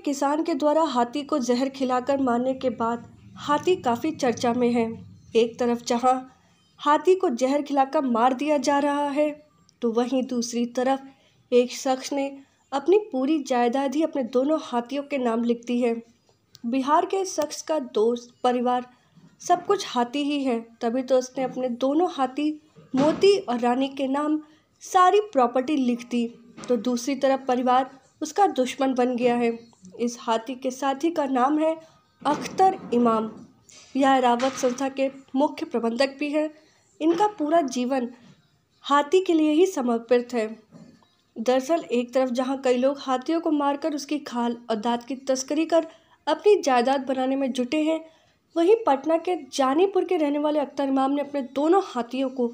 किसान के द्वारा हाथी को जहर खिलाकर मारने के बाद हाथी काफ़ी चर्चा में है। एक तरफ जहां हाथी को जहर खिलाकर मार दिया जा रहा है, तो वहीं दूसरी तरफ एक शख्स ने अपनी पूरी जायदाद ही अपने दोनों हाथियों के नाम लिख दी है। बिहार के इस शख्स का दोस्त, परिवार, सब कुछ हाथी ही है, तभी तो उसने अपने दोनों हाथी मोती और रानी के नाम सारी प्रॉपर्टी लिख दी। तो दूसरी तरफ परिवार उसका दुश्मन बन गया है। इस हाथी के साथी का नाम है अख्तर इमाम। यह रावत संस्था के मुख्य प्रबंधक भी हैं। इनका पूरा जीवन हाथी के लिए ही समर्पित है। दरअसल एक तरफ जहां कई लोग हाथियों को मारकर उसकी खाल और दांत की तस्करी कर अपनी जायदाद बनाने में जुटे हैं, वहीं पटना के जानीपुर के रहने वाले अख्तर इमाम ने अपने दोनों हाथियों को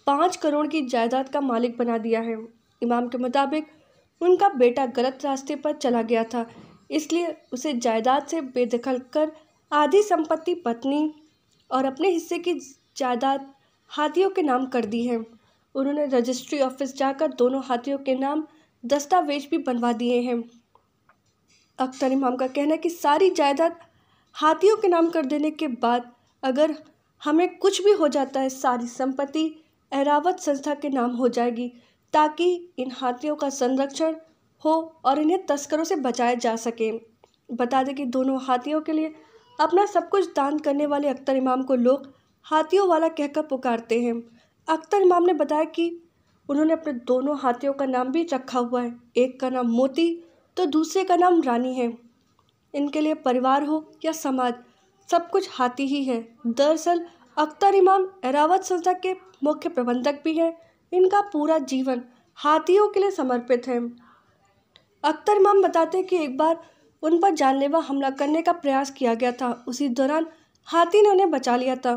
5 करोड़ की जायदाद का मालिक बना दिया है। इमाम के मुताबिक उनका बेटा गलत रास्ते पर चला गया था, इसलिए उसे जायदाद से बेदखल कर आधी संपत्ति पत्नी और अपने हिस्से की जायदाद हाथियों के नाम कर दी है। उन्होंने रजिस्ट्री ऑफिस जाकर दोनों हाथियों के नाम दस्तावेज भी बनवा दिए हैं। अख्तर इमाम का कहना है कि सारी जायदाद हाथियों के नाम कर देने के बाद अगर हमें कुछ भी हो जाता है, सारी संपत्ति एरावत संस्था के नाम हो जाएगी, ताकि इन हाथियों का संरक्षण हो और इन्हें तस्करों से बचाया जा सके। बता दें कि दोनों हाथियों के लिए अपना सब कुछ दान करने वाले अख्तर इमाम को लोग हाथियों वाला कहकर पुकारते हैं। अख्तर इमाम ने बताया कि उन्होंने अपने दोनों हाथियों का नाम भी रखा हुआ है। एक का नाम मोती तो दूसरे का नाम रानी है। इनके लिए परिवार हो या समाज, सब कुछ हाथी ही है। दरअसल अख्तर इमाम एरावत संस्था के मुख्य प्रबंधक भी हैं। इनका पूरा जीवन हाथियों के लिए समर्पित है। अख्तर इमाम बताते हैं कि एक बार उन पर जानलेवा हमला करने का प्रयास किया गया था। उसी दौरान हाथी ने उन्हें बचा लिया था।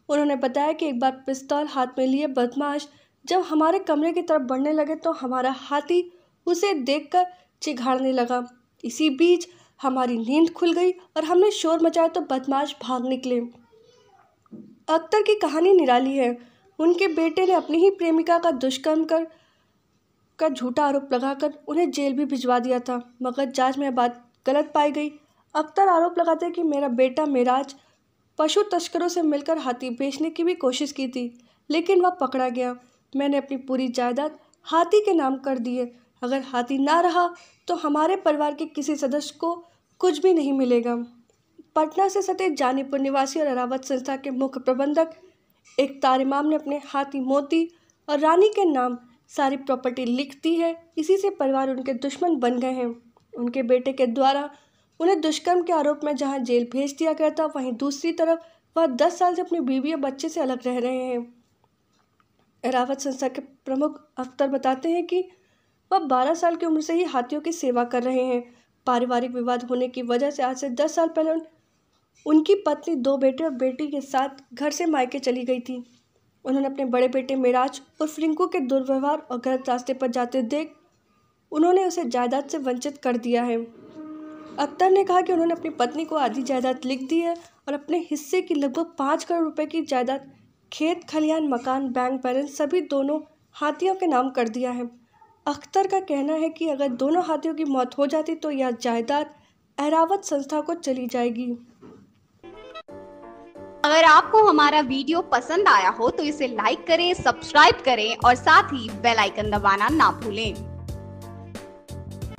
उन्होंने बताया कि एक बार पिस्तौल हाथ में लिए बदमाश जब हमारे कमरे की तरफ बढ़ने लगे तो हमारा हाथी उसे देखकर चिघाड़ने लगा। इसी बीच हमारी नींद खुल गई और हमने शोर मचाया तो बदमाश भाग निकले। अख्तर की कहानी निराली है। उनके बेटे ने अपनी ही प्रेमिका का दुष्कर्म का झूठा आरोप लगाकर उन्हें जेल भी भिजवा दिया था, मगर जांच में यह बात गलत पाई गई। अख्तर आरोप लगाते हैं कि मेरा बेटा मेराज पशु तस्करों से मिलकर हाथी बेचने की भी कोशिश की थी, लेकिन वह पकड़ा गया। मैंने अपनी पूरी जायदाद हाथी के नाम कर दी है। अगर हाथी ना रहा तो हमारे परिवार के किसी सदस्य को कुछ भी नहीं मिलेगा। पटना से सटे जानीपुर निवासी और एरावत संस्था के मुख्य प्रबंधक अख्तर इमाम ने अपने हाथी मोती और रानी के नाम सारी प्रॉपर्टी लिख दी है। इसी से परिवार उनके दुश्मन बन गए हैं। उनके बेटे के द्वारा उन्हें दुष्कर्म के आरोप में जहां जेल भेज दिया गया था, वहीं दूसरी तरफ वह 10 साल से अपनी बीवी और बच्चे से अलग रह रहे हैं। एरावत संस्था के प्रमुख अख्तर बताते हैं कि वह 12 साल की उम्र से ही हाथियों की सेवा कर रहे हैं। पारिवारिक विवाद होने की वजह से आज से 10 साल पहले उनकी पत्नी 2 बेटे और बेटी के साथ घर से मायके चली गई थी। उन्होंने अपने बड़े बेटे मेराज और रिंकू के दुर्व्यवहार और गलत रास्ते पर जाते देख उन्होंने उसे जायदाद से वंचित कर दिया है। अख्तर ने कहा कि उन्होंने अपनी पत्नी को आधी जायदाद लिख दी है और अपने हिस्से की लगभग 5 करोड़ रुपए की जायदाद, खेत खलिहान, मकान, बैंक बैलेंस सभी दोनों हाथियों के नाम कर दिया है। अख्तर का कहना है कि अगर दोनों हाथियों की मौत हो जाती तो यह जायदाद एरावत संस्था को चली जाएगी। अगर आपको हमारा वीडियो पसंद आया हो तो इसे लाइक करें, सब्सक्राइब करें और साथ ही बेल आइकन दबाना ना भूलें।